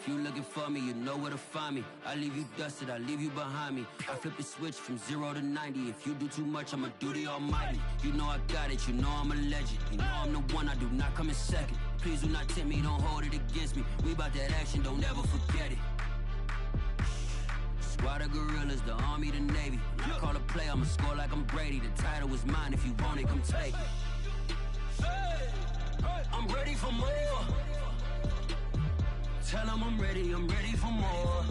If you looking for me, you know where to find me. I leave you dusted, I leave you behind me. I flip the switch from 0 to 90. If you do too much, I'ma do the almighty. You know I got it, you know I'm a legend. You know I'm the one, I do not come in second. Please do not tempt me, don't hold it against me. We bout that action, don't ever forget it. Squad of gorillas, the army, the navy. When I call a play, I'ma score like I'm Brady. The title is mine, if you want it, come take it. I'm ready for more. Tell them I'm ready for more.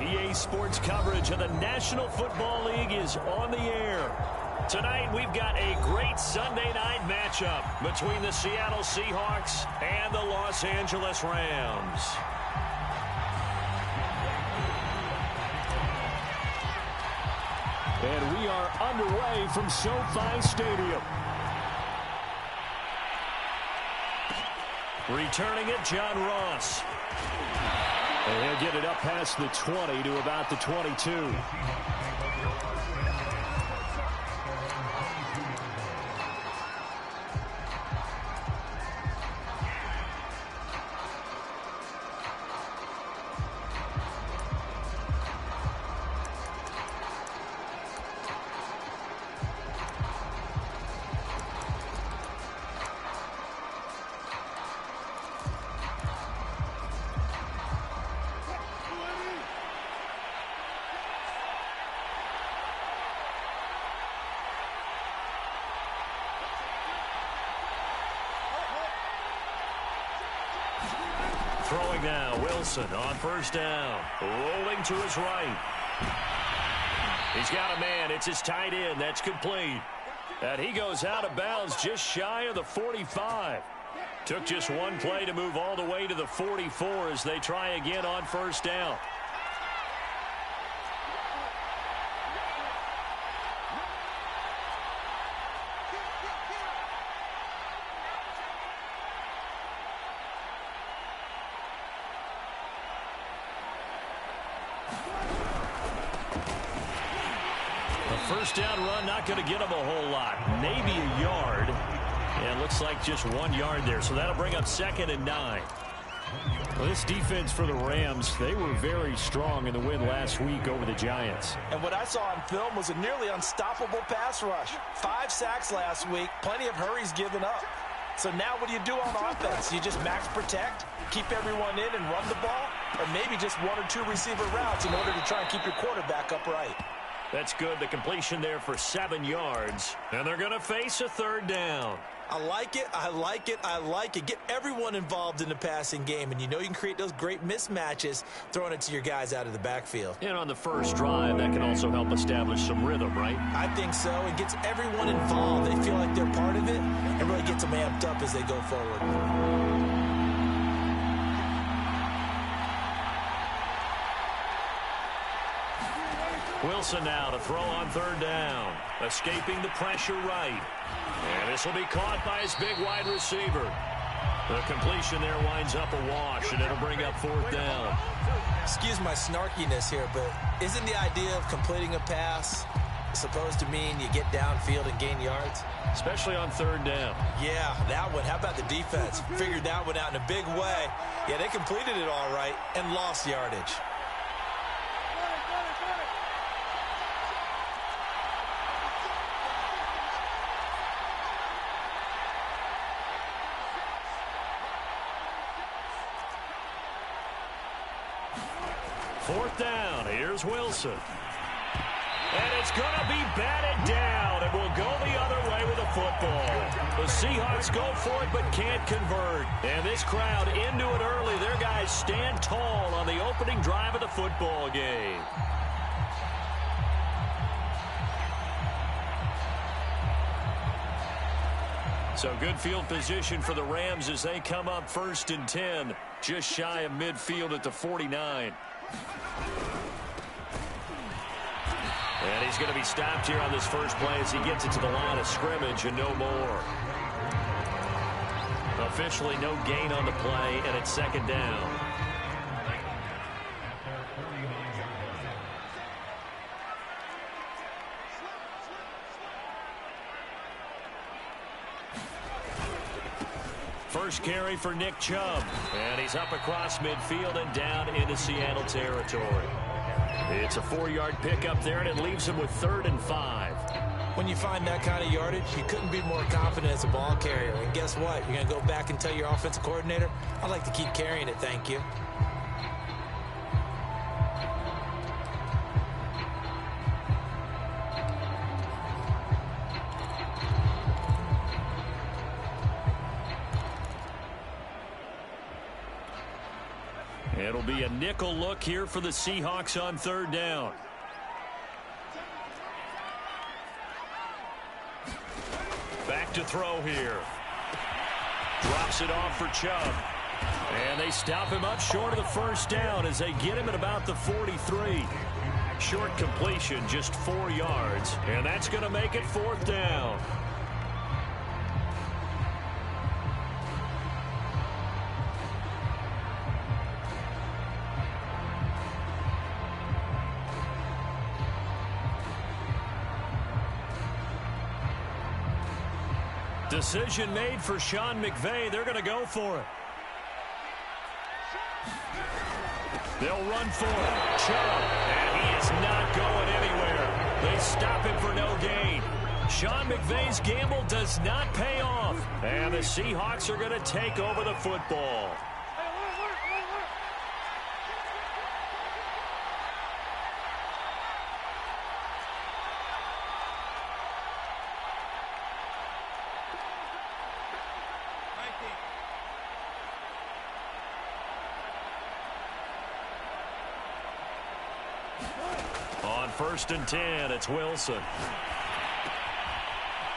EA Sports coverage of the National Football League is on the air. Tonight, we've got a great Sunday night matchup between the Seattle Seahawks and the Los Angeles Rams. And we are underway from SoFi Stadium. Returning it, John Ross. And he'll get it up past the 20 to about the 22. Throwing now, Wilson on first down. Rolling to his right. He's got a man. It's his tight end. That's complete. And he goes out of bounds just shy of the 45. Took just one play to move all the way to the 44 as they try again on first down. First down run, not going to get him a whole lot. Maybe a yard. And looks like just 1 yard there. So that'll bring up 2nd and 9. Well, this defense for the Rams, they were very strong in the win last week over the Giants. And what I saw on film was a nearly unstoppable pass rush. 5 sacks last week, plenty of hurries given up. So now what do you do on offense? You just max protect, keep everyone in and run the ball, or maybe just 1 or 2 receiver routes in order to try and keep your quarterback upright. That's good. The completion there for 7 yards. And they're going to face a 3rd down. I like it. I like it. I like it. Get everyone involved in the passing game. And you know you can create those great mismatches throwing it to your guys out of the backfield. And on the first drive, that can also help establish some rhythm, right? I think so. It gets everyone involved. They feel like they're part of it and really gets them amped up as they go forward. Wilson now to throw on 3rd down. Escaping the pressure right. And this will be caught by his big wide receiver. The completion there winds up a wash, and it'll bring up 4th down. Excuse my snarkiness here, but isn't the idea of completing a pass supposed to mean you get downfield and gain yards? Especially on 3rd down. Yeah, that one. How about the defense? Figured that one out in a big way. Yeah, they completed it all right and lost yardage. Fourth down. Here's Wilson. And it's going to be batted down. It will go the other way with the football. The Seahawks go for it but can't convert. And this crowd into it early. Their guys stand tall on the opening drive of the football game. So good field position for the Rams as they come up 1st and 10. Just shy of midfield at the 49. And he's going to be stopped here on this first play as he gets it to the line of scrimmage and no more. Officially no gain on the play, and it's 2nd down. First carry for Nick Chubb. And he's up across midfield and down into Seattle territory. It's a 4-yard pickup there, and it leaves him with 3rd and 5. When you find that kind of yardage, you couldn't be more confident as a ball carrier. And guess what? You're going to go back and tell your offensive coordinator, I'd like to keep carrying it, thank you. It'll be a nickel look here for the Seahawks on 3rd down. Back to throw here. Drops it off for Chubb. And they stop him up short of the first down as they get him at about the 43. Short completion, just 4 yards. And that's going to make it 4th down. Decision made for Sean McVay. They're going to go for it. They'll run for it. Chubb, and he is not going anywhere. They stop him for no gain. Sean McVay's gamble does not pay off. And the Seahawks are going to take over the football. On 1st and 10, it's Wilson.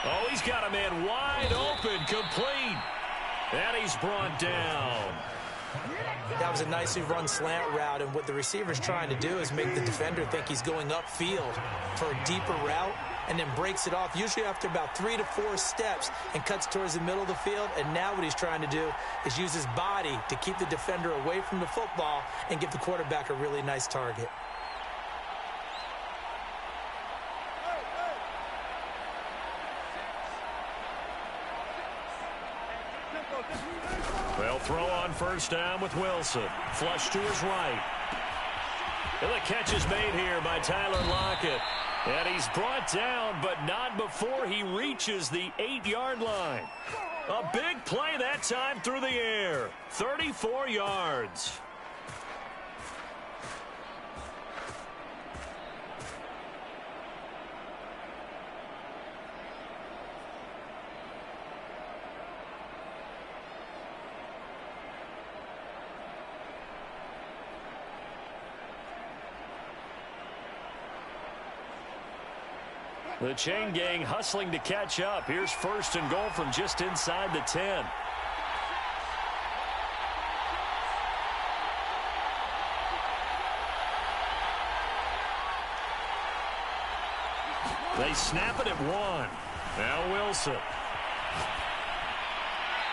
Oh, he's got a man wide open, complete. And he's brought down. That was a nicely run slant route, and what the receiver's trying to do is make the defender think he's going upfield for a deeper route, and then breaks it off, usually after about 3 to 4 steps, and cuts towards the middle of the field. And now what he's trying to do is use his body to keep the defender away from the football and give the quarterback a really nice target. They'll throw on 1st down with Wilson. Flush to his right. And the catch is made here by Tyler Lockett. And he's brought down, but not before he reaches the 8-yard line. A big play that time through the air. 34 yards. The chain gang hustling to catch up. Here's 1st and goal from just inside the 10. They snap it at 1. Now Wilson.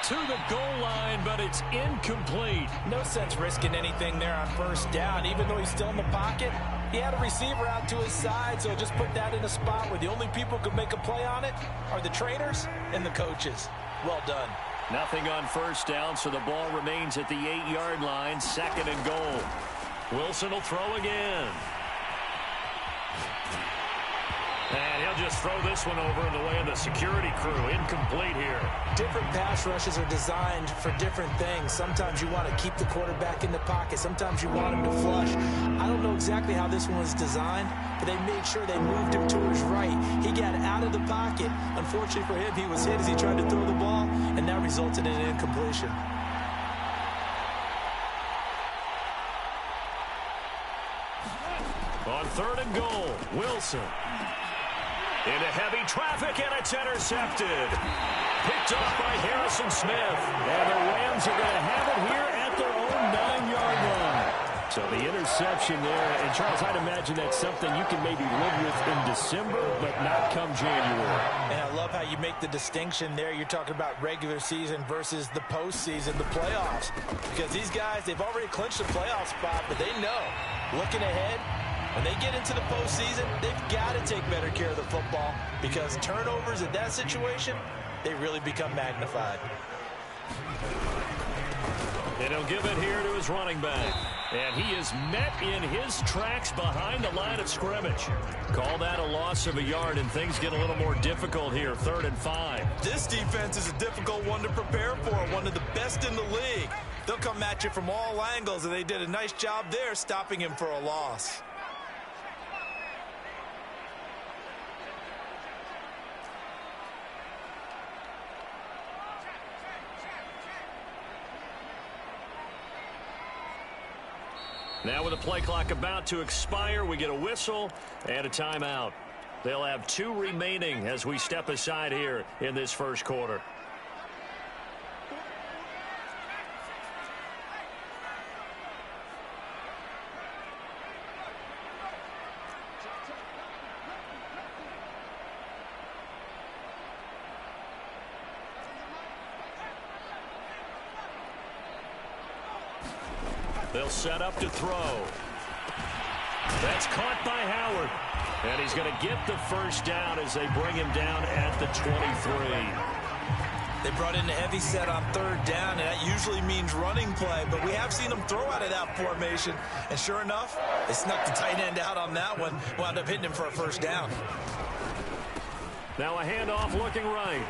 To the goal line, but it's incomplete. No sense risking anything there on 1st down. Even though he's still in the pocket, he had a receiver out to his side, so just put that in a spot where the only people who could make a play on it are the trainers and the coaches. Well done. Nothing on 1st down, so the ball remains at the 8-yard line. 2nd and goal. Wilson will throw again. And he'll just throw this one over in the way of the security crew. Incomplete here. Different pass rushes are designed for different things. Sometimes you want to keep the quarterback in the pocket. Sometimes you want him to flush. I don't know exactly how this one was designed, but they made sure they moved him to his right. He got out of the pocket. Unfortunately for him, he was hit as he tried to throw the ball, and that resulted in an incompletion. On 3rd and goal, Wilson. Into heavy traffic, and it's intercepted. Picked off by Harrison Smith. And the Rams are going to have it here at their own 9-yard line. So the interception there. And, Charles, I'd imagine that's something you can maybe live with in December, but not come January. And I love how you make the distinction there. You're talking about regular season versus the postseason, the playoffs. Because these guys, they've already clinched the playoff spot, but they know, looking ahead, when they get into the postseason, they've got to take better care of the football, because turnovers in that situation, they really become magnified. And he'll give it here to his running back. And he is met in his tracks behind the line of scrimmage. Call that a loss of a yard, and things get a little more difficult here, 3rd and 5. This defense is a difficult one to prepare for, one of the best in the league. They'll come at you from all angles, and they did a nice job there stopping him for a loss. Now with the play clock about to expire, we get a whistle and a timeout. They'll have 2 remaining as we step aside here in this first quarter. They'll set up to throw. That's caught by Howard. And he's going to get the first down as they bring him down at the 23. They brought in a heavy set on 3rd down, and that usually means running play, but we have seen them throw out of that formation. And sure enough, they snuck the tight end out on that one, wound up hitting him for a first down. Now a handoff looking right.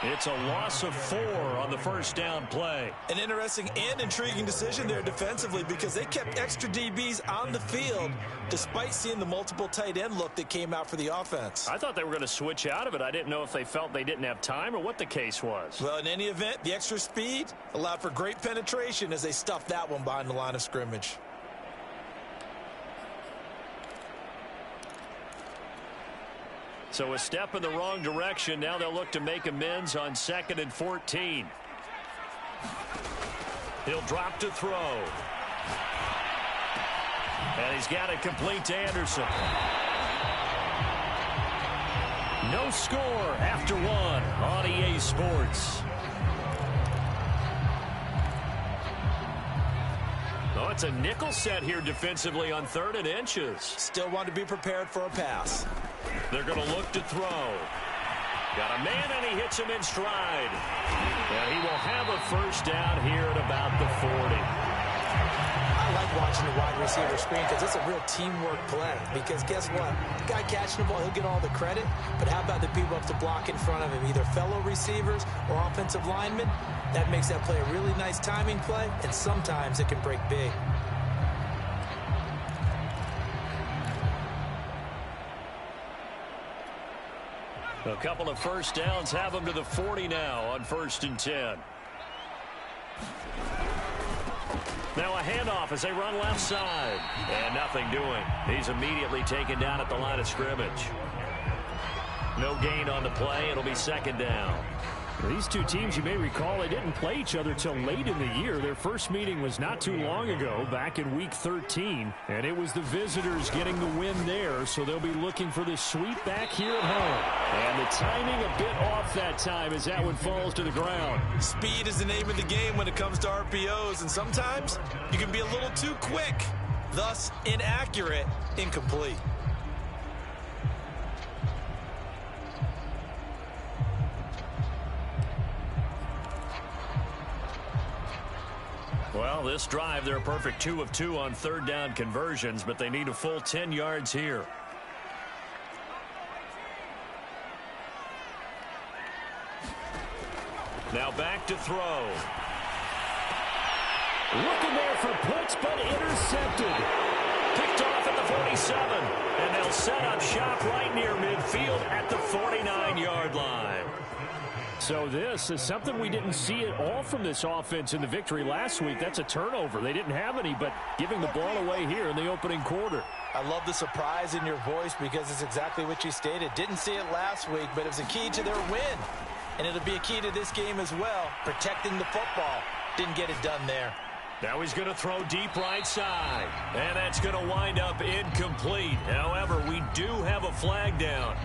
It's a loss of 4 on the first down play. An interesting and intriguing decision there defensively because they kept extra DBs on the field despite seeing the multiple tight end look that came out for the offense. I thought they were going to switch out of it. I didn't know if they felt they didn't have time or what the case was. Well, in any event, the extra speed allowed for great penetration as they stuffed that one behind the line of scrimmage. So a step in the wrong direction. Now they'll look to make amends on 2nd and 14. He'll drop to throw. And he's got it complete to Anderson. No score after 1 on EA Sports. Oh, it's a nickel set here defensively on 3rd and inches. Still want to be prepared for a pass. They're going to look to throw. Got a man, and he hits him in stride. And he will have a first down here at about the 40. I like watching the wide receiver screen because it's a real teamwork play. Because guess what? The guy catching the ball, he'll get all the credit. But how about the people up to block in front of him, either fellow receivers or offensive linemen? That makes that play a really nice timing play, and sometimes it can break big. A couple of first downs have them to the 40 now on 1st and 10. Now a handoff as they run left side. And nothing doing. He's immediately taken down at the line of scrimmage. No gain on the play. It'll be 2nd down. These two teams, you may recall, they didn't play each other till late in the year. Their first meeting was not too long ago, back in Week 13. And it was the visitors getting the win there, so they'll be looking for the sweep back here at home. And the timing a bit off that time as that one falls to the ground. Speed is the name of the game when it comes to RPOs, and sometimes you can be a little too quick, thus inaccurate, incomplete. Well, this drive, they're a perfect 2 of 2 on 3rd down conversions, but they need a full 10 yards here. Now back to throw. Looking there for puts, but intercepted. Picked off at the 47, and they'll set up shop right near midfield at the 49-yard line. So this is something we didn't see at all from this offense in the victory last week. That's a turnover. They didn't have any, but giving the ball away here in the opening quarter. I love the surprise in your voice because it's exactly what you stated. Didn't see it last week, but it was a key to their win. And it'll be a key to this game as well, protecting the football. Didn't get it done there. Now he's going to throw deep right side. And that's going to wind up incomplete. However, we do have a flag down.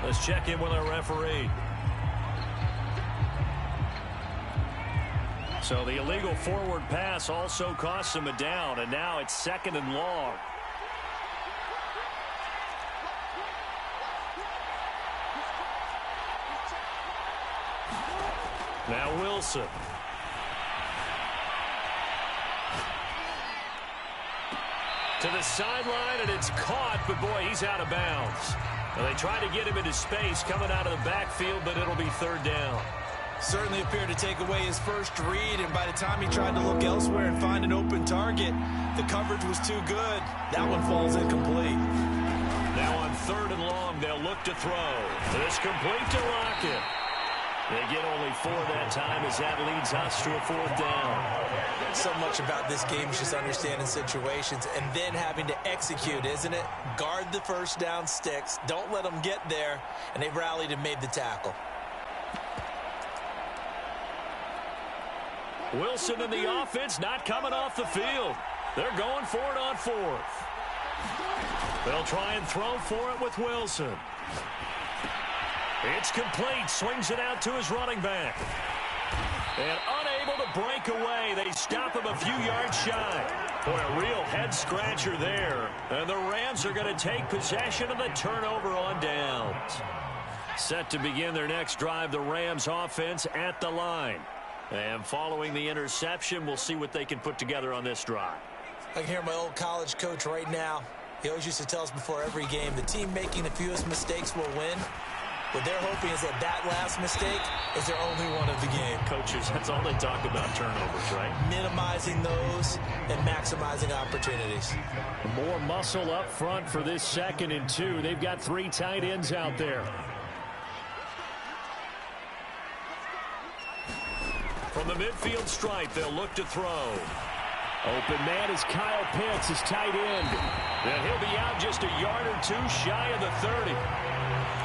Let's check in with our referee. So the illegal forward pass also cost him a down, and now it's 2nd and long. Now Wilson. To the sideline, and it's caught, but boy, he's out of bounds. Well, they tried to get him into space coming out of the backfield, but it'll be third down. Certainly appeared to take away his first read, and by the time he tried to look elsewhere and find an open target, the coverage was too good. That one falls incomplete. Now on third and long, they'll look to throw. This complete to Lockett. They get only 4 that time as that leads us to a fourth down. So much about this game is just understanding situations and then having to execute, isn't it? Guard the first down sticks. Don't let them get there. And they rallied and made the tackle. Wilson and the offense not coming off the field. They're going for it on fourth. They'll try and throw for it with Wilson. It's complete. Swings it out to his running back. And unable to break away. They stop him a few yards shy. Boy, a real head-scratcher there. And the Rams are going to take possession of the turnover on downs. Set to begin their next drive, the Rams offense at the line. And following the interception, we'll see what they can put together on this drive. I can hear my old college coach right now. He always used to tell us before every game, the team making the fewest mistakes will win. What they're hoping is that last mistake is their only one of the game. Coaches, that's all they talk about, turnovers, right? Minimizing those and maximizing opportunities. More muscle up front for this 2nd and 2. They've got 3 tight ends out there. From the midfield stripe, they'll look to throw. Open man is Kyle Pitts, his tight end. And he'll be out just a yard or 2 shy of the 30.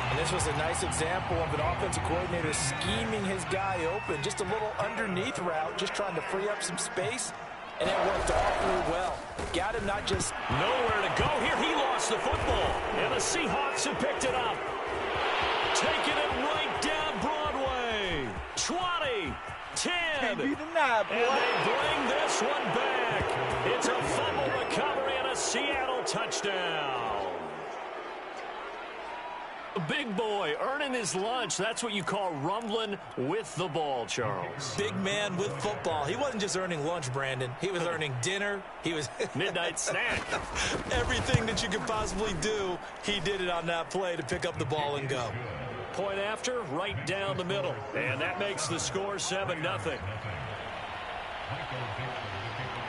And this was a nice example of an offensive coordinator scheming his guy open. Just a little underneath route, just trying to free up some space. And it worked awfully well. Got him not just... Nowhere to go here. He lost the football. And the Seahawks have picked it up. Taking it right down Broadway. 20. 10. Can't be denied, boy. And they bring this one back. It's a fumble recovery and a Seattle touchdown. A big boy earning his lunch. That's what you call rumbling with the ball, Charles. Big man with football. He wasn't just earning lunch, Brandon. He was earning dinner. He was midnight snack. Everything that you could possibly do, he did it on that play to pick up the ball and go. Point after, right down the middle. And that makes the score 7-0.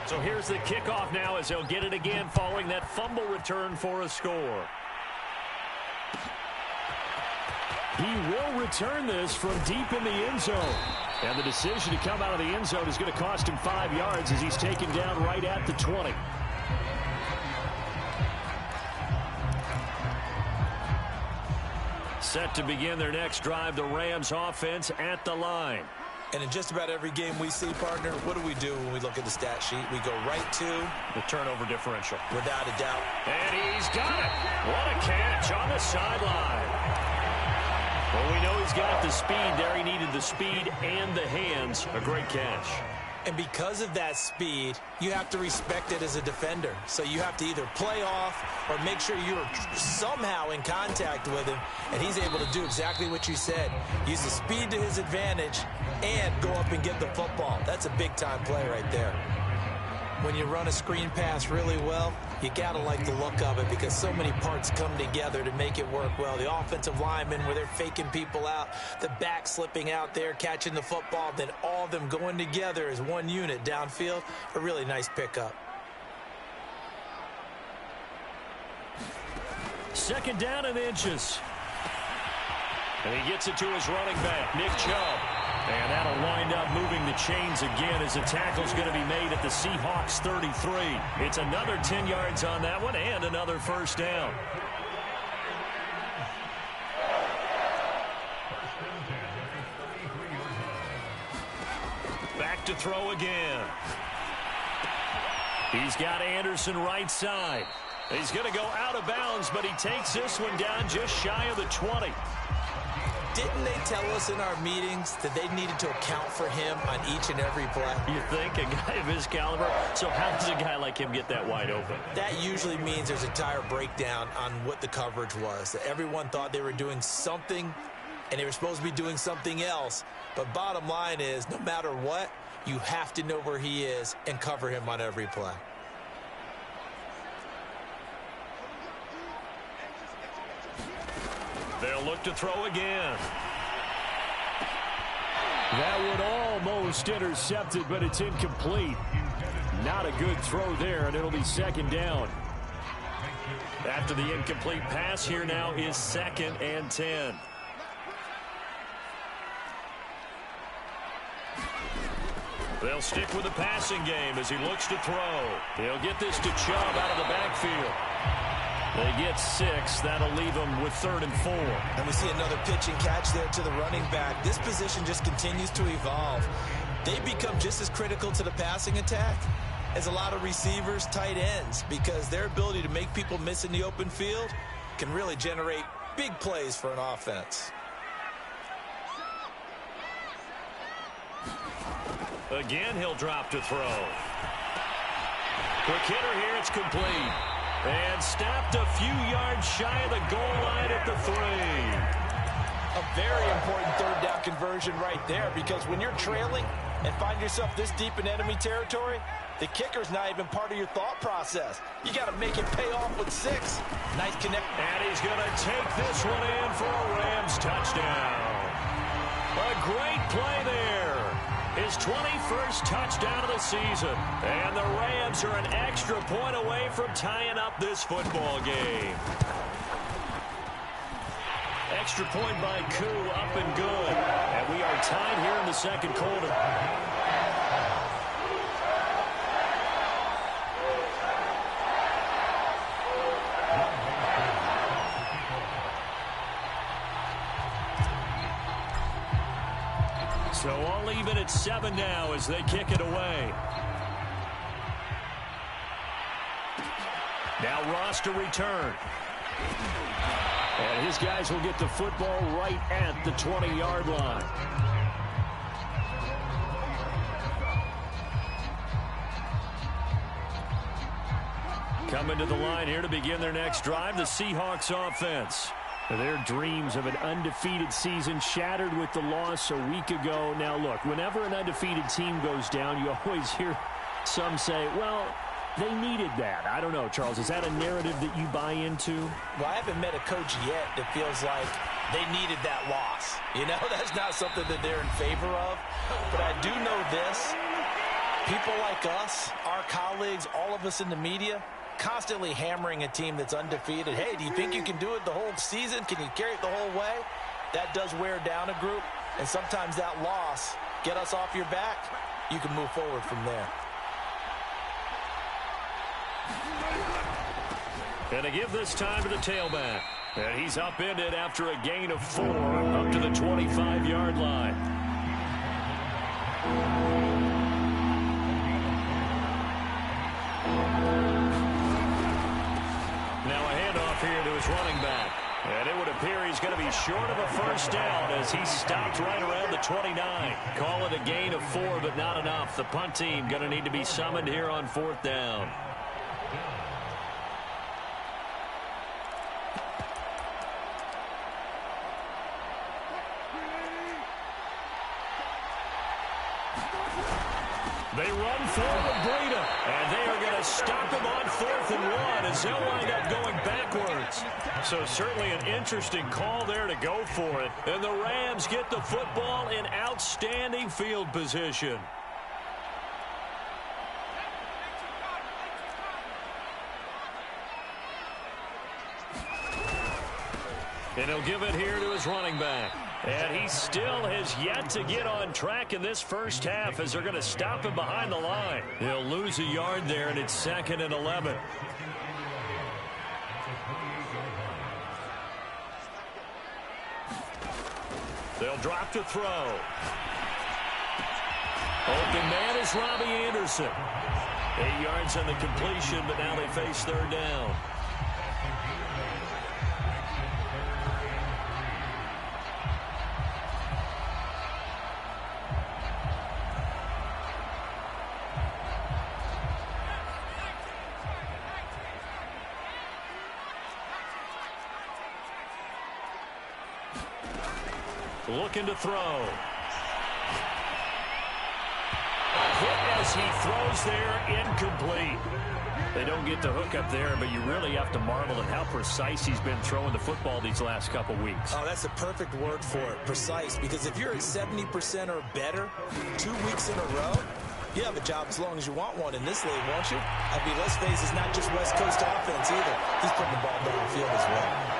So here's the kickoff now as they'll get it again following that fumble return for a score. He will return this from deep in the end zone. And the decision to come out of the end zone is going to cost him 5 yards as he's taken down right at the 20. Set to begin their next drive, the Rams offense at the line. And in just about every game we see, partner, what do we do when we look at the stat sheet? We go right to the turnover differential. Without a doubt. And he's got it. What a catch on the sideline. Well, we know he's got the speed there. He needed the speed and the hands. A great catch. And because of that speed, you have to respect it as a defender. So you have to either play off or make sure you're somehow in contact with him. And he's able to do exactly what you said. Use the speed to his advantage and go up and get the football. That's a big-time play right there. When you run a screen pass really well, you got to like the look of it because so many parts come together to make it work well. The offensive linemen where they're faking people out, the back slipping out there, catching the football, then all of them going together as one unit downfield. A really nice pickup. Second down and inches. And he gets it to his running back, Nick Chubb. And that'll wind up moving the chains again as the tackle's going to be made at the Seahawks 33. It's another 10 yards on that one and another first down. Back to throw again. He's got Anderson right side. He's going to go out of bounds, but he takes this one down just shy of the 20. Didn't they tell us in our meetings that they needed to account for him on each and every play? You think? A guy of his caliber? So how does a guy like him get that wide open? That usually means there's a tire breakdown on what the coverage was. That everyone thought they were doing something and they were supposed to be doing something else. But bottom line is, no matter what, you have to know where he is and cover him on every play. They'll look to throw again. That would almost intercepted, but it's incomplete. Not a good throw there, and it'll be second down. After the incomplete pass, here now is 2nd and 10. They'll stick with the passing game as he looks to throw. He'll get this to Chubb out of the backfield. They get 6. That'll leave them with 3rd and 4. And we see another pitch and catch there to the running back. This position just continues to evolve. They become just as critical to the passing attack as a lot of receivers, tight ends, because their ability to make people miss in the open field can really generate big plays for an offense. Again, he'll drop to throw. Quick hitter here, it's complete. And stopped a few yards shy of the goal line at the 3. A very important 3rd down conversion right there, because when you're trailing and find yourself this deep in enemy territory, the kicker's not even part of your thought process. You got to make it pay off with 6. Nice connect. And he's going to take this one in for a Rams touchdown. A great play there. His 21st touchdown of the season. And the Rams are an extra point away from tying up this football game. Extra point by Koo, up and good. And we are tied here in the 2nd quarter. So all even at 7 now as they kick it away. Now Ross to return. And his guys will get the football right at the 20-yard line. Coming to the line here to begin their next drive, the Seahawks offense. Their dreams of an undefeated season shattered with the loss a week ago. Now, look, whenever an undefeated team goes down, you always hear some say, well, they needed that. I don't know, Charles. Is that a narrative that you buy into? Well, I haven't met a coach yet that feels like they needed that loss. You know, that's not something that they're in favor of. But I do know this. People like us, our colleagues, all of us in the media, constantly hammering a team that's undefeated. Hey, do you think you can do it the whole season? Can you carry it the whole way? That does wear down a group, and sometimes that loss, get us off your back, you can move forward from there. And to give this time to the tailback. And he's upended after a gain of 4 up to the 25-yard line. Here to his running back. And it would appear he's going to be short of a first down as he stopped right around the 29. Call it a gain of 4, but not enough. The punt team going to need to be summoned here on 4th down. They run forward Breida, and they are going to stop him on 4th and 1 as they'll wind up going backwards. So certainly an interesting call there to go for it. And the Rams get the football in outstanding field position. And he'll give it here to his running back. And he still has yet to get on track in this first half as they're going to stop him behind the line. He'll lose a yard there, and it's 2nd and 11. They'll drop to throw. Open man is Robbie Anderson. 8 yards on the completion, but now they face 3rd down. looking to throw. Hit as he throws there, incomplete. They don't get the hook up there, but you really have to marvel at how precise he's been throwing the football these last couple weeks. Oh, that's the perfect word for it, precise, because if you're at 70% or better 2 weeks in a row, you have a job as long as you want one in this league, won't you? I mean, let's face it, it's not just West Coast offense either. He's putting the ball downfield as well.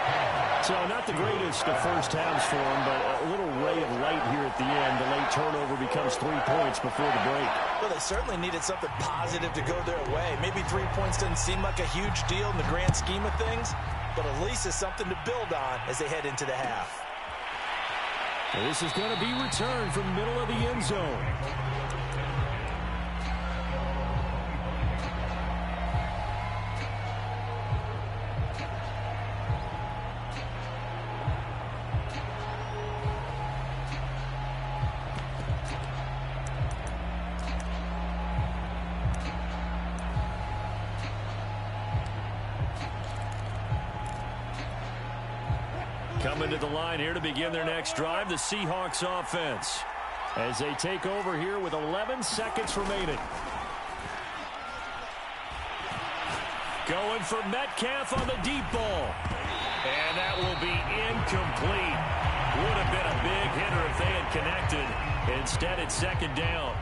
So not the greatest of first halves for him, but a little ray of light here at the end. The late turnover becomes 3 points before the break. Well, they certainly needed something positive to go their way. Maybe 3 points doesn't seem like a huge deal in the grand scheme of things, but at least it's something to build on as they head into the half. And this is going to be returned from middle of the end zone. Coming to the line here to begin their next drive, the Seahawks offense, as they take over here with 11 seconds remaining. Going for Metcalf on the deep ball. And that will be incomplete. Would have been a big hitter if they had connected. Instead, it's second down.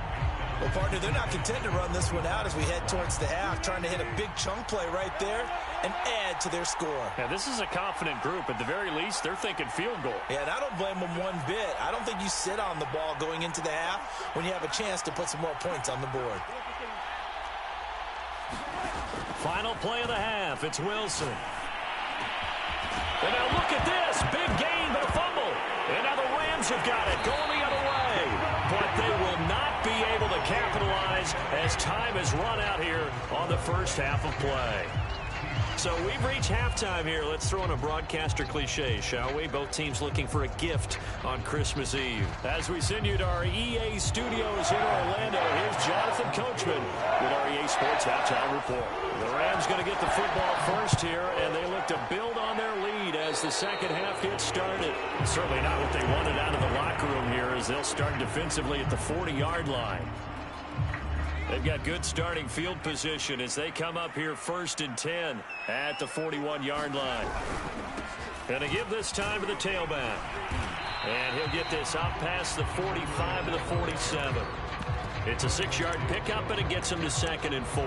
Well, partner, they're not content to run this one out as we head towards the half, trying to hit a big chunk play right there and add to their score. Yeah, this is a confident group. At the very least, they're thinking field goal. Yeah, and I don't blame them one bit. I don't think you sit on the ball going into the half when you have a chance to put some more points on the board. Final play of the half. It's Wilson. And now look at this. Big gain, but a fumble. And now the Rams have got it going the other way. But they will not be able to capitalize as time has run out here on the first half of play. So we've reached halftime here. Let's throw in a broadcaster cliche, shall we? Both teams looking for a gift on Christmas Eve. As we send you to our EA studios in Orlando, here's Jonathan Coachman with our EA Sports Halftime Report. The Rams going to get the football first here, and they look to build on their lead as the second half gets started. Certainly not what they wanted out of the locker room here, as they'll start defensively at the 40-yard line. They've got good starting field position as they come up here 1st and 10 at the 41-yard line. Going to give this time to the tailback. And he'll get this out past the 45 to the 47. It's a 6-yard pickup, and it gets him to 2nd and 4.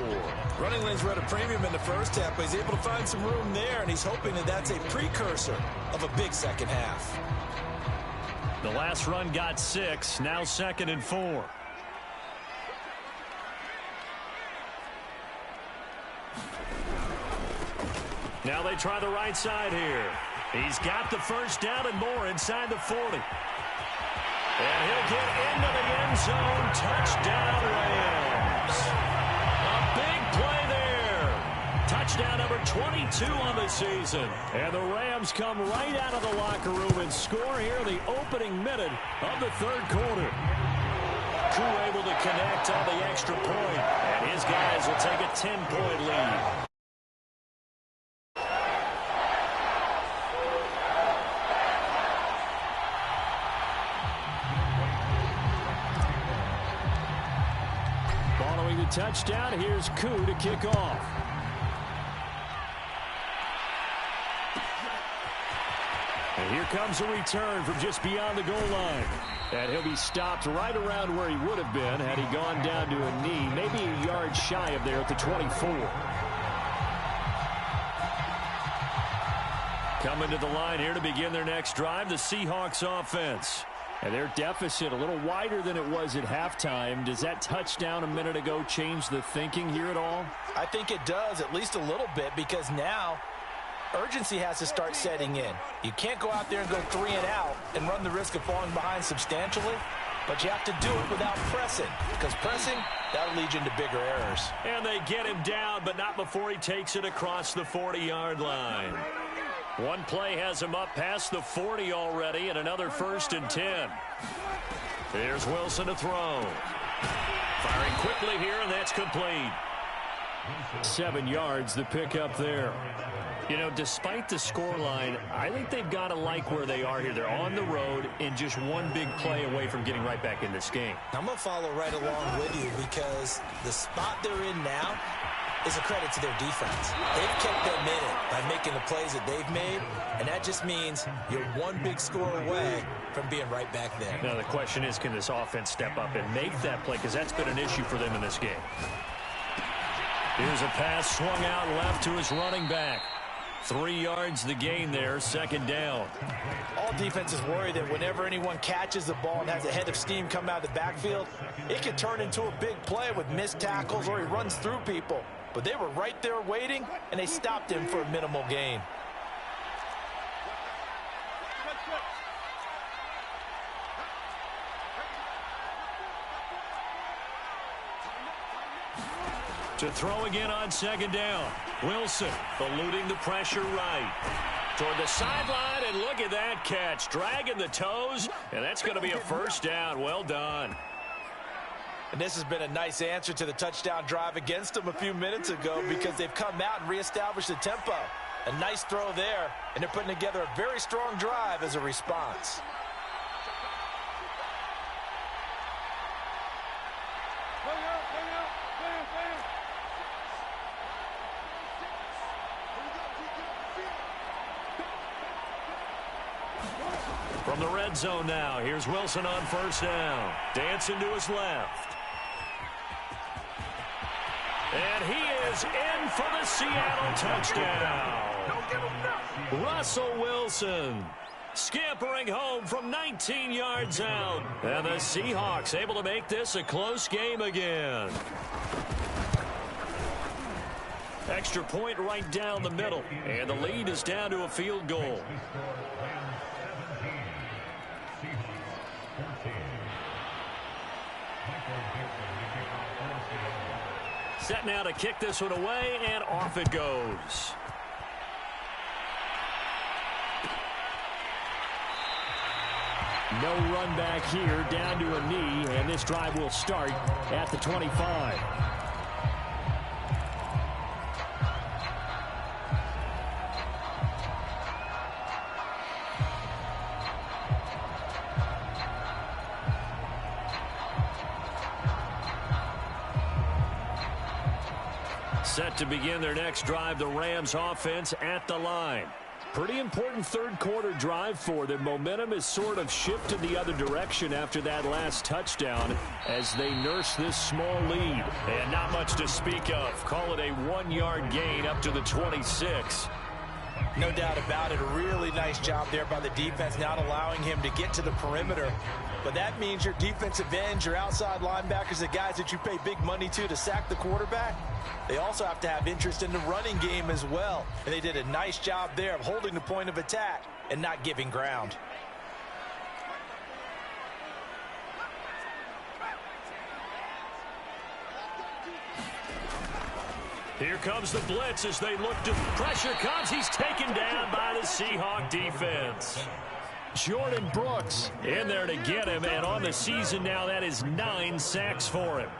Running lanes were at a premium in the first half, but he's able to find some room there, and he's hoping that that's a precursor of a big second half. The last run got 6, now 2nd and 4. Now they try the right side here. He's got the first down and more inside the 40. And he'll get into the end zone. Touchdown, Rams. A big play there. Touchdown number 22 on the season. And the Rams come right out of the locker room and score here in the opening minute of the third quarter. Koo able to connect on the extra point. And his guys will take a 10-point lead. Following the touchdown, here's Koo to kick off. And here comes a return from just beyond the goal line. And he'll be stopped right around where he would have been had he gone down to a knee, maybe a yard shy of there at the 24. Coming to the line here to begin their next drive, the Seahawks offense. And their deficit a little wider than it was at halftime. Does that touchdown a minute ago change the thinking here at all? I think it does, at least a little bit, because now urgency has to start setting in. You can't go out there and go 3 and out and run the risk of falling behind substantially, but you have to do it without pressing, because pressing, that'll lead you into bigger errors. And they get him down, but not before he takes it across the 40-yard line. One play has him up past the 40 already, and another 1st and 10. Here's Wilson to throw. Firing quickly here, and that's complete. 7 yards, the pickup there. You know, despite the scoreline, I think they've got to like where they are here. They're on the road and just one big play away from getting right back in this game. I'm going to follow right along with you because the spot they're in now is a credit to their defense. They've kept them in it by making the plays that they've made, and that just means you're one big score away from being right back there. Now, the question is, can this offense step up and make that play? Because that's been an issue for them in this game. Here's a pass swung out left to his running back. 3 yards the gain there, second down. All defenses worry that whenever anyone catches the ball and has a head of steam come out of the backfield, it can turn into a big play with missed tackles or he runs through people. But they were right there waiting, and they stopped him for a minimal gain. To throw again on second down. Wilson eluding the pressure right. Toward the sideline, and look at that catch. Dragging the toes, and that's going to be a first down. Well done. And this has been a nice answer to the touchdown drive against them a few minutes ago because they've come out and reestablished the tempo. A nice throw there, and they're putting together a very strong drive as a response. From the red zone now, here's Wilson on first down. Dancing to his left. And he is in for the Seattle touchdown. Russell Wilson scampering home from 19 yards out. And the Seahawks able to make this a close game again. Extra point right down the middle. And the lead is down to a field goal. Set now to kick this one away, and off it goes. No run back here, down to a knee, and this drive will start at the 25. Set to begin their next drive, the Rams offense at the line. Pretty important third quarter drive for them. Momentum has sort of shifted the other direction after that last touchdown as they nurse this small lead. And not much to speak of. Call it a 1-yard gain up to the 26. No doubt about it. A really nice job there by the defense, not allowing him to get to the perimeter. But that means your defensive ends, your outside linebackers, the guys that you pay big money to sack the quarterback, they also have to have interest in the running game as well. And they did a nice job there of holding the point of attack and not giving ground. Here comes the blitz as they look to pressure comes. He's taken down by the Seahawk defense. Jordan Brooks in there to get him, and on the season now, that is 9 sacks for him.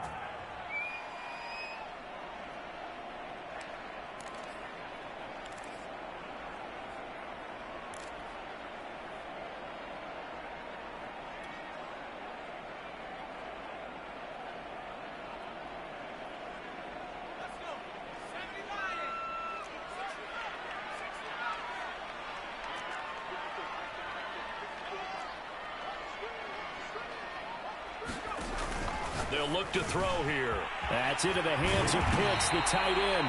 They'll look to throw here. That's into the hands of Pitts, the tight end.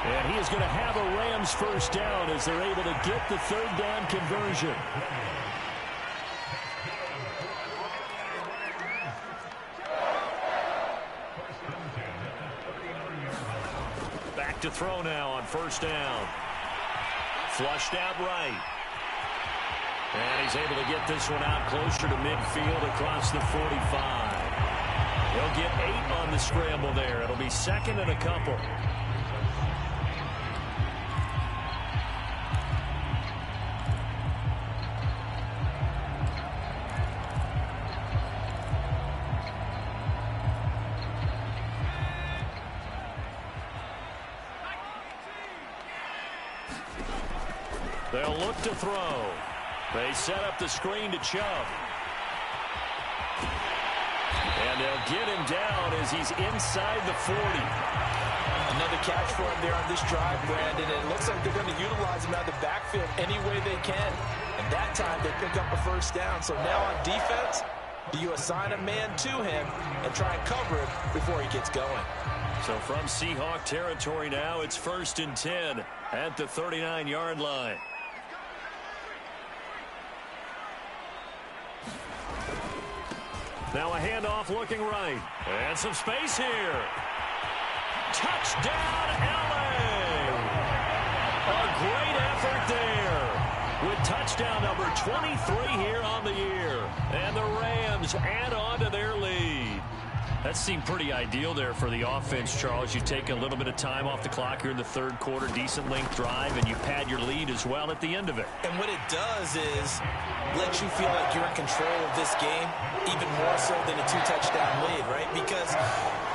And he is going to have a Rams first down as they're able to get the third down conversion. Back to throw now on first down. Flushed out right. And he's able to get this one out closer to midfield across the 45. He'll get 8 on the scramble there. It'll be second and a couple. They'll look to throw. They set up the screen to Chubb. And they'll get him down as he's inside the 40. Another catch for him there on this drive, Brandon. And it looks like they're going to utilize him out of the backfield any way they can. And that time they pick up a first down. So now on defense, do you assign a man to him and try and cover him before he gets going? So from Seahawk territory now, it's 1st and 10 at the 39-yard line. Now a handoff looking right. And some space here. Touchdown, LA! A great effort there. With touchdown number 23 here on the year. And the Rams add on to their lead. That seemed pretty ideal there for the offense, Charles. You take a little bit of time off the clock here in the third quarter, decent length drive, and you pad your lead as well at the end of it. And what it does is let you feel like you're in control of this game, even more so than a 2-touchdown lead, right? Because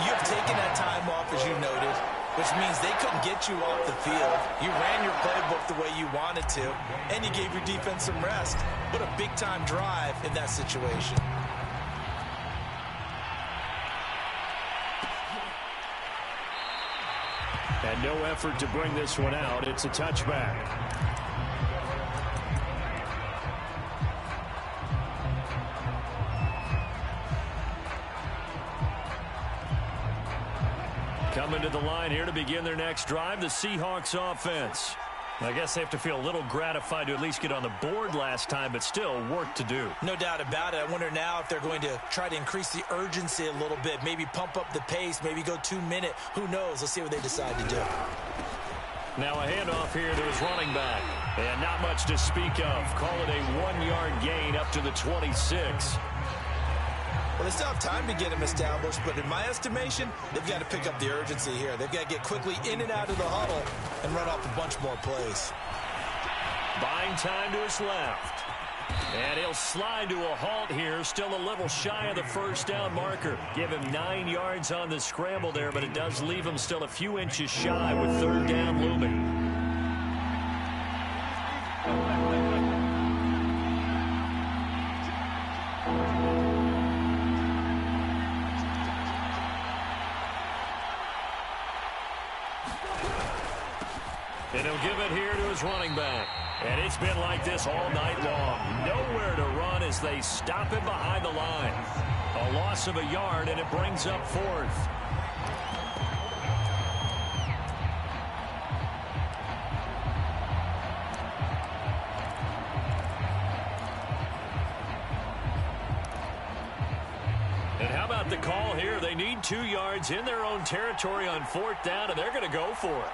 you've taken that time off, as you noted, which means they couldn't get you off the field. You ran your playbook the way you wanted to, and you gave your defense some rest. What a big-time drive in that situation. And no effort to bring this one out. It's a touchback. Coming to the line here to begin their next drive, the Seahawks offense. I guess they have to feel a little gratified to at least get on the board last time, but still work to do. No doubt about it. I wonder now if they're going to try to increase the urgency a little bit, maybe pump up the pace, maybe go 2-minute. Who knows? Let's see what they decide to do. Now a handoff here to his running back. And not much to speak of. Call it a 1-yard gain up to the 26. Well, they still have time to get him established, but in my estimation, they've got to pick up the urgency here. They've got to get quickly in and out of the huddle and run off a bunch more plays. Buying time to his left. And he'll slide to a halt here, still a little shy of the first down marker. Give him 9 yards on the scramble there, but it does leave him still a few inches shy with third down looming. And he'll give it here to his running back. And it's been like this all night long. Nowhere to run as they stop him behind the line. A loss of a yard, and it brings up 4th. And how about the call here? They need 2 yards in their own territory on 4th down, and they're going to go for it.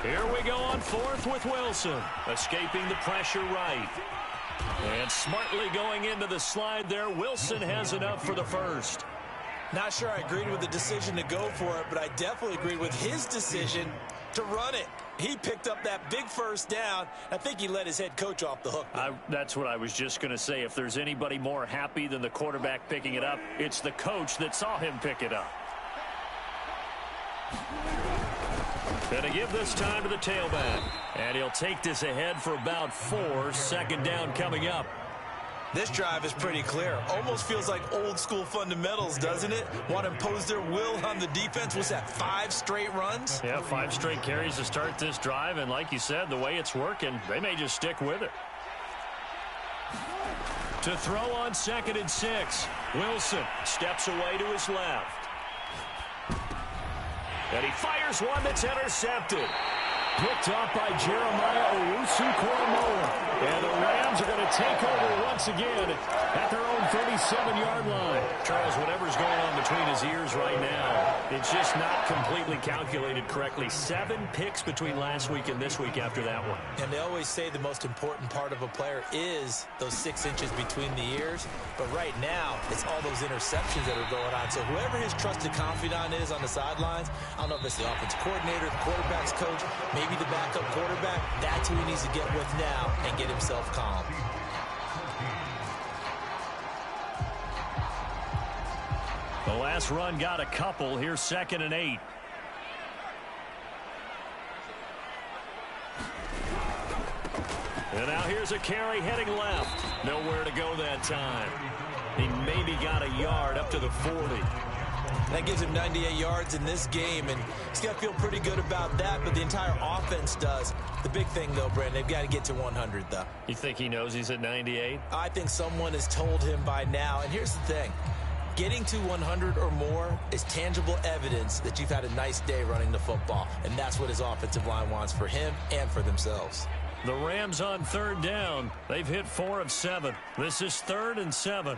Here we go on 4th with Wilson, escaping the pressure right. And smartly going into the slide there, Wilson has enough for the first. Not sure I agreed with the decision to go for it, but I definitely agreed with his decision to run it. He picked up that big first down. I think he let his head coach off the hook. That's what I was just going to say. If there's anybody more happy than the quarterback picking it up, it's the coach that saw him pick it up. Gonna give this time to the tailback. And he'll take this ahead for about 4. Second down coming up. This drive is pretty clear. Almost feels like old school fundamentals, doesn't it? Want to impose their will on the defense. What's that, 5 straight runs? Yeah, 5 straight carries to start this drive. And like you said, the way it's working, they may just stick with it. To throw on 2nd and 6. Wilson steps away to his left. And he fires one that's intercepted. Picked up by Jeremiah Owusu-Koramoah. And the Rams are going to take over once again at their own 37-yard line. Charles, whatever's going on between his ears right now, it's just not completely calculated correctly. 7 picks between last week and this week after that one. And they always say the most important part of a player is those 6 inches between the ears. But right now, it's all those interceptions that are going on. So whoever his trusted confidant is on the sidelines, I don't know if it's the offensive coordinator, the quarterback's coach, maybe maybe the backup quarterback, that's who he needs to get with now and get himself calm. The last run got a couple. Here's 2nd and 8. And now here's a carry heading left. Nowhere to go that time. He maybe got a yard up to the 40. That gives him 98 yards in this game, and he's got to feel pretty good about that, but the entire offense does. The big thing, though, Brandon, they've got to get to 100, though. You think he knows he's at 98? I think someone has told him by now, and here's the thing. Getting to 100 or more is tangible evidence that you've had a nice day running the football, and that's what his offensive line wants for him and for themselves. The Rams on 3rd down. They've hit 4 of 7. This is 3rd and 7.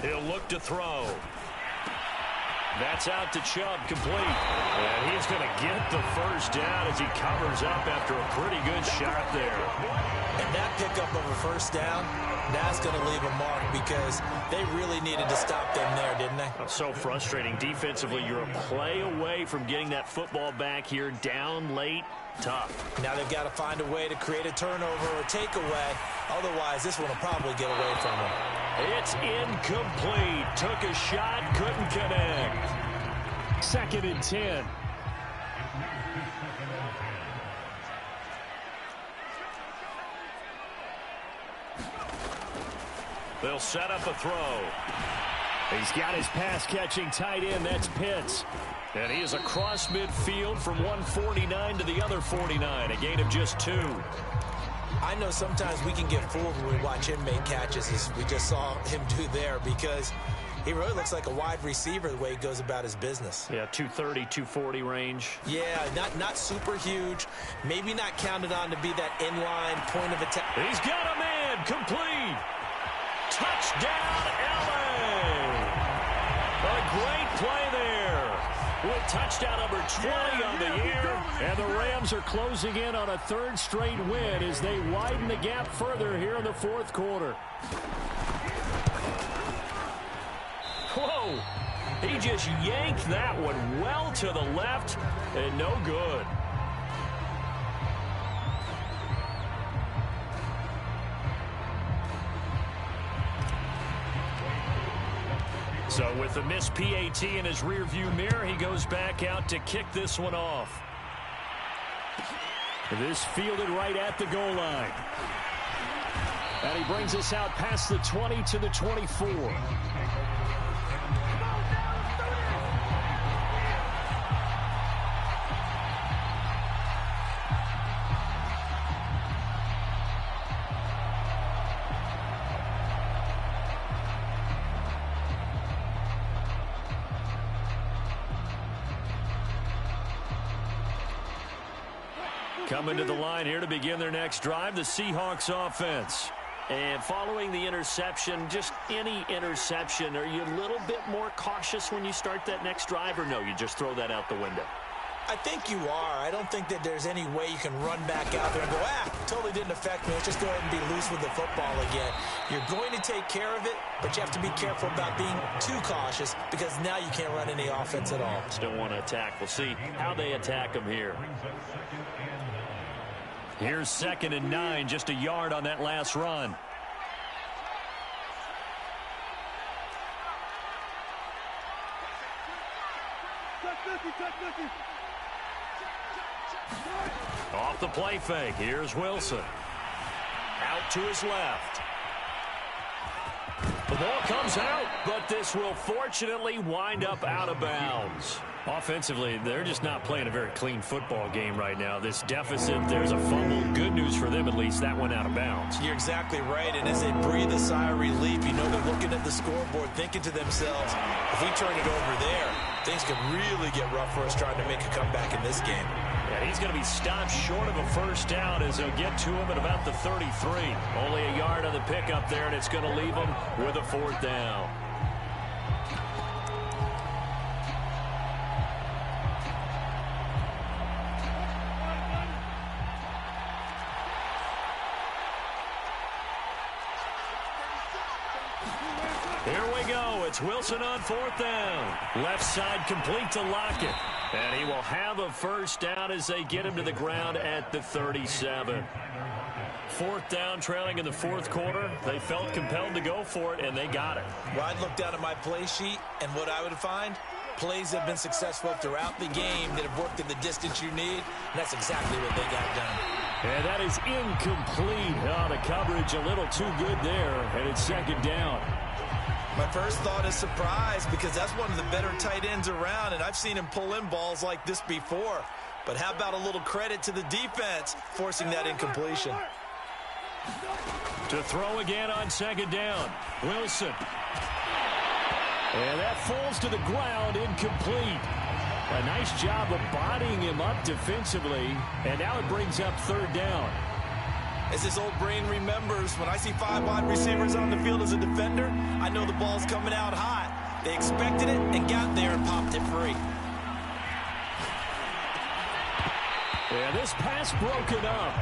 He'll look to throw. That's out to Chubb, complete. And he's going to get the first down as he covers up after a pretty good shot there. And that pickup of a first down, that's going to leave a mark because they really needed to stop them there, didn't they? So frustrating. Defensively, you're a play away from getting that football back here down late. Tough. Now they've got to find a way to create a turnover or takeaway. Otherwise, this one will probably get away from them. It's incomplete. Took a shot, couldn't connect. 2nd and 10. They'll set up a throw. He's got his pass-catching tight end. That's Pitts. And he is across midfield from 149 to the other 49. A gain of just 2. I know sometimes we can get fooled when we watch him make catches, as we just saw him do there, because he really looks like a wide receiver the way he goes about his business. Yeah, 230, 240 range. Yeah, not super huge. Maybe not counted on to be that inline point of attack. He's got a man. Complete. Touchdown, LA. A great play there. With touchdown number 20 on the year. And the Rams are closing in on a 3rd straight win as they widen the gap further here in the 4th quarter. Whoa. He just yanked that one well to the left and no good. So with the missed PAT in his rearview mirror, he goes back out to kick this one off. This fielded right at the goal line. And he brings us out past the 20 to the 24. Coming to the line here to begin their next drive, the Seahawks offense. And following the interception, just any interception, are you a little bit more cautious when you start that next drive, or no, you just throw that out the window? I think you are. I don't think that there's any way you can run back out there and go, totally didn't affect me. Let's just go ahead and be loose with the football again. You're going to take care of it, but you have to be careful about being too cautious because now you can't run any offense at all. Just don't want to attack. We'll see how they attack them here. Here's 2nd and 9, just a yard on that last run. Off the play fake, here's Wilson. Out to his left. The ball comes out, but this will fortunately wind up out of bounds. Offensively, they're just not playing a very clean football game right now. This deficit, there's a fumble. Good news for them, at least. That went out of bounds. You're exactly right, and as they breathe a sigh of relief, you know they're looking at the scoreboard, thinking to themselves, if we turn it over there, things could really get rough for us trying to make a comeback in this game. Yeah, he's going to be stopped short of a first down as they'll get to him at about the 33. Only a yard on the pickup there, and it's going to leave him with a 4th down. Here we go. It's Wilson on 4th down. Left side complete to Lockett. And he will have a first down as they get him to the ground at the 37. 4th down, trailing in the 4th quarter. They felt compelled to go for it, and they got it. Well, I'd look down at my play sheet, and what I would find, plays have been successful throughout the game that have worked in the distance you need, and that's exactly what they got done. And that is incomplete. Oh, the coverage a little too good there, and it's 2nd down. My first thought is surprise because that's one of the better tight ends around, and I've seen him pull in balls like this before. But how about a little credit to the defense forcing that incompletion? To throw again on 2nd down. Wilson. And that falls to the ground, incomplete. A nice job of bodying him up defensively, and now it brings up 3rd down. As this old brain remembers, when I see 5 wide receivers on the field as a defender, I know the ball's coming out hot. They expected it and got there and popped it free. And this pass broken up.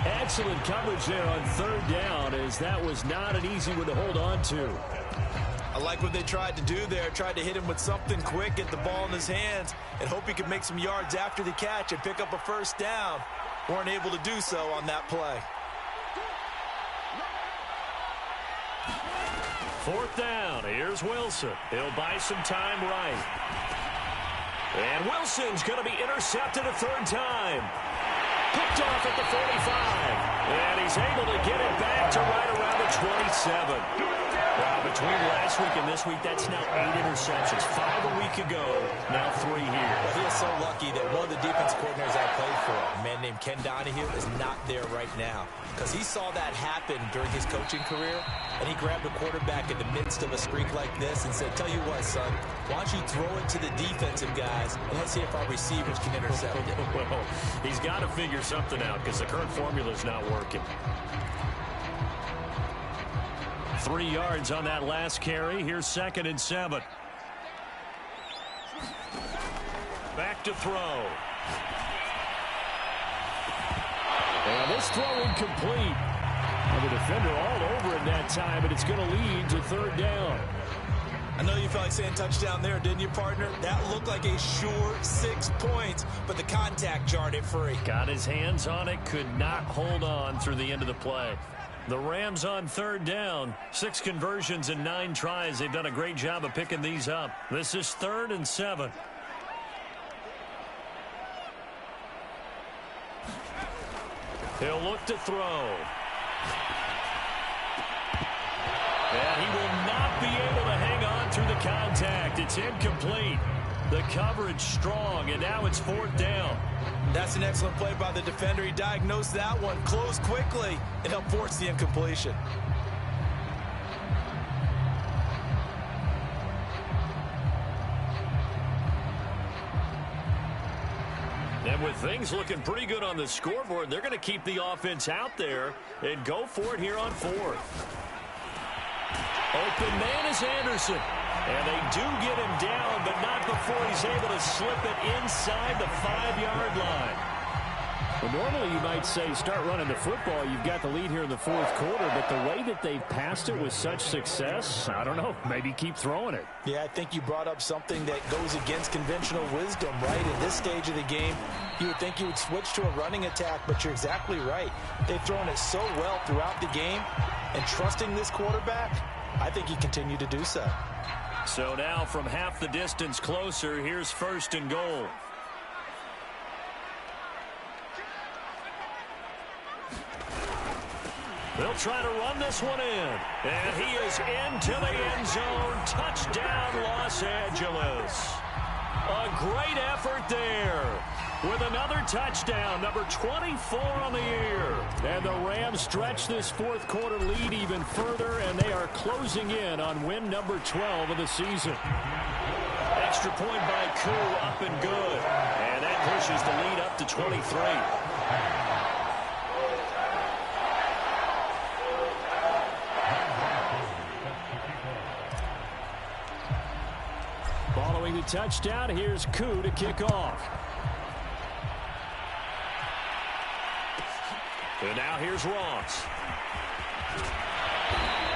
Excellent coverage there on 3rd down, as that was not an easy one to hold on to. I like what they tried to do there, tried to hit him with something quick, get the ball in his hands, and hope he could make some yards after the catch and pick up a first down. Weren't able to do so on that play. 4th down. Here's Wilson. He'll buy some time right. And Wilson's going to be intercepted a 3rd time. Picked off at the 45. And he's able to get it back to right around the 27. Between last week and this week, that's now 8 interceptions. 5 a week ago, now 3 here. Well, he is so lucky that one of the defense coordinators I played for, a man named Ken Donahue, is not there right now. Because he saw that happen during his coaching career, and he grabbed the quarterback in the midst of a streak like this and said, tell you what, son, why don't you throw it to the defensive guys, and let's see if our receivers can intercept it. Well, he's got to figure something out because the current formula is not working. 3 yards on that last carry. Here's 2nd and 7. Back to throw. And this throw incomplete. And the defender all over it that time, and it's going to lead to 3rd down. I know you felt like saying touchdown there, didn't you, partner? That looked like a sure 6 points, but the contact jarred it free. Got his hands on it, could not hold on through the end of the play. The Rams on 3rd down. 6 conversions and 9 tries. They've done a great job of picking these up. This is 3rd and 7. He'll look to throw. And he will not be able to hang on through the contact. It's incomplete. The coverage strong, and now it's 4th down. That's an excellent play by the defender. He diagnosed that one, closed quickly, and helped force the incompletion. And with things looking pretty good on the scoreboard, they're going to keep the offense out there and go for it here on 4th. Open man is Anderson. And they do get him down, but not before he's able to slip it inside the 5-yard line. Well, normally you might say start running the football. You've got the lead here in the 4th quarter, but the way that they've passed it with such success, I don't know, maybe keep throwing it. Yeah, I think you brought up something that goes against conventional wisdom, right? In this stage of the game, you would think you would switch to a running attack, but you're exactly right. They've thrown it so well throughout the game, and trusting this quarterback, I think you continue to do so. So now from half the distance closer, here's 1st and goal. They'll try to run this one in. And he is into the end zone. Touchdown, Los Angeles. A great effort there with another touchdown, number 24 on the year. And the Rams stretch this 4th quarter lead even further, and they are closing in on win number 12 of the season. Extra point by Koo, up and good. And that pushes the lead up to 23. Following the touchdown, here's Koo to kick off. And now here's Ross.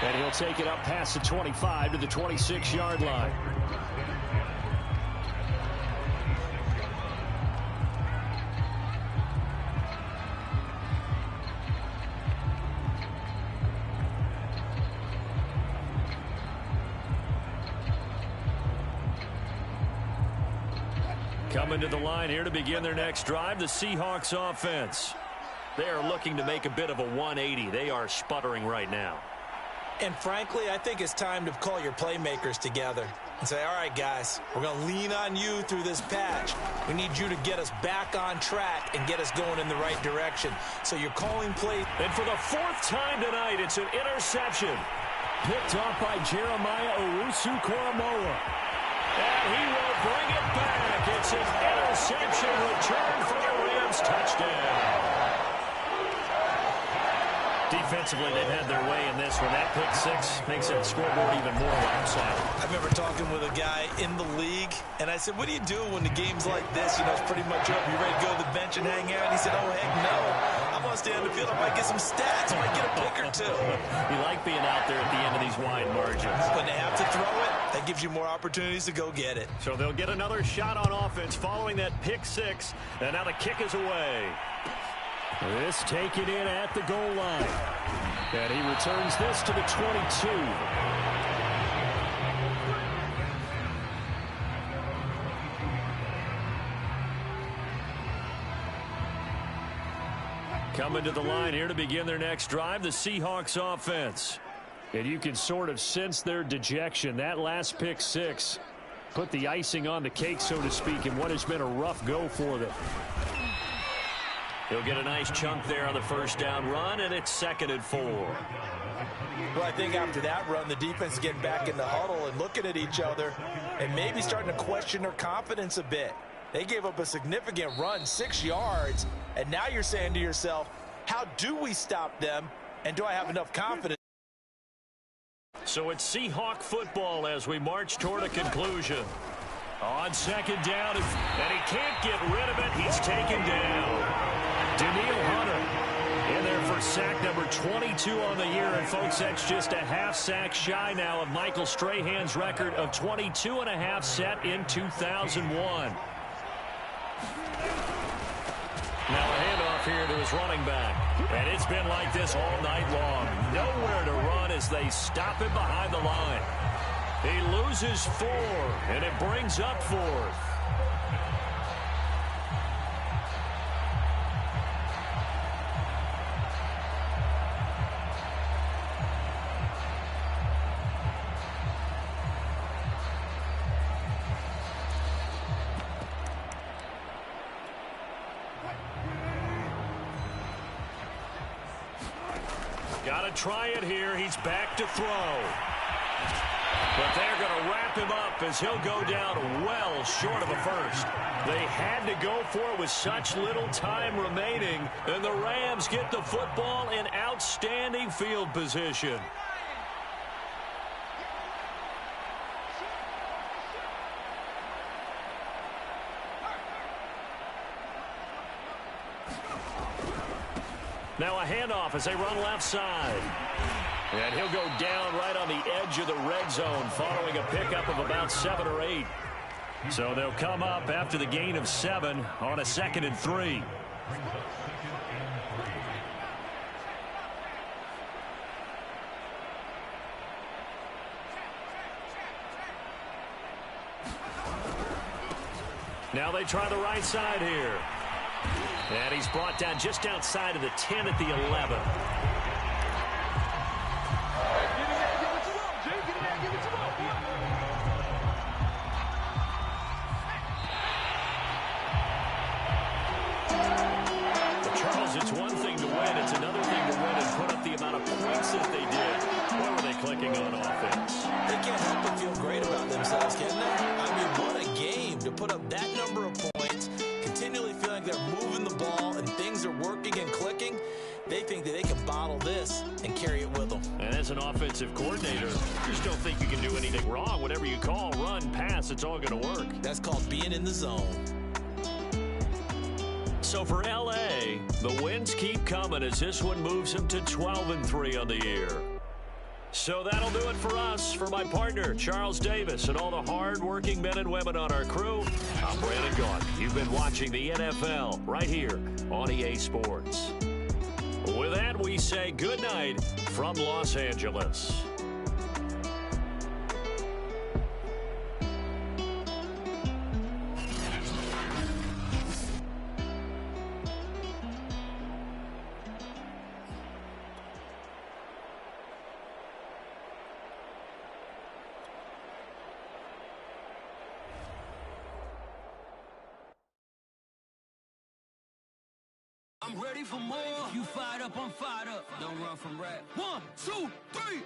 And he'll take it up past the 25 to the 26-yard line. Coming to the line here to begin their next drive, the Seahawks offense. They are looking to make a bit of a 180. They are sputtering right now. And frankly, I think it's time to call your playmakers together and say, all right, guys, we're going to lean on you through this patch. We need you to get us back on track and get us going in the right direction. So you're calling plays. And for the fourth time tonight, it's an interception. Picked off by Jeremiah Owusu-Koramoah. And he will bring it back. It's an interception return for the Rams touchdown. Defensively, they've had their way in this one. That pick six makes that scoreboard even more lopsided. I remember talking with a guy in the league, and I said, what do you do when the game's like this? You know, it's pretty much over. You ready to go to the bench and hang out? And he said, oh, heck no. I want to stay on the field. I might get some stats. I might get a pick or two. You like being out there at the end of these wide margins. When they have to throw it, that gives you more opportunities to go get it. So they'll get another shot on offense following that pick six. And now the kick is away. This taken in at the goal line. And he returns this to the 22. Coming to the line here to begin their next drive, the Seahawks offense. And you can sort of sense their dejection. That last pick six put the icing on the cake, so to speak, in what has been a rough go for them. He'll get a nice chunk there on the first down run, and it's 2nd and 4. Well, I think after that run, the defense is getting back in the huddle and looking at each other and maybe starting to question their confidence a bit. They gave up a significant run, 6 yards, and now you're saying to yourself, how do we stop them, and do I have enough confidence? So it's Seahawk football as we march toward a conclusion. On second down, and he can't get rid of it. He's taken down. Danielle Hunter in there for sack number 22 on the year. And, folks, that's just a half sack shy now of Michael Strahan's record of 22.5 set in 2001. Now a handoff here to his running back. And it's been like this all night long. Nowhere to run as they stop him behind the line. He loses 4, and it brings up 4th. Got to try it here. He's back to throw. But they're going to wrap him up as he'll go down well short of a first. They had to go for it with such little time remaining, and the Rams get the football in outstanding field position. Now a handoff as they run left side. And he'll go down right on the edge of the red zone following a pickup of about 7 or 8. So they'll come up after the gain of 7 on a 2nd and 3. Now they try the right side here. And he's brought down just outside of the 10 at the 11. Charles, it's one thing to win. It's another thing to win and put up the amount of points that they did. What were they clicking on offense? They can't help but feel great about themselves, can they? I mean, what a game to put up that number of points, continually feeling they're moving the ball and things are working and clicking. They think that they can bottle this and carry it with them. And as an offensive coordinator, you just don't think you can do anything wrong. Whatever you call, run, pass, it's all going to work. That's called being in the zone. So for L.A., the wins keep coming as this one moves them to 12-3 on the year. So that'll do it for us. For my partner, Charles Davis, and all the hard-working men and women on our crew, I'm Brandon Gaudin. You've been watching the NFL right here on EA Sports. With that, we say good night from Los Angeles. I'm ready for more. You fired up, I'm fired up. Don't run from rap. 1, 2, 3.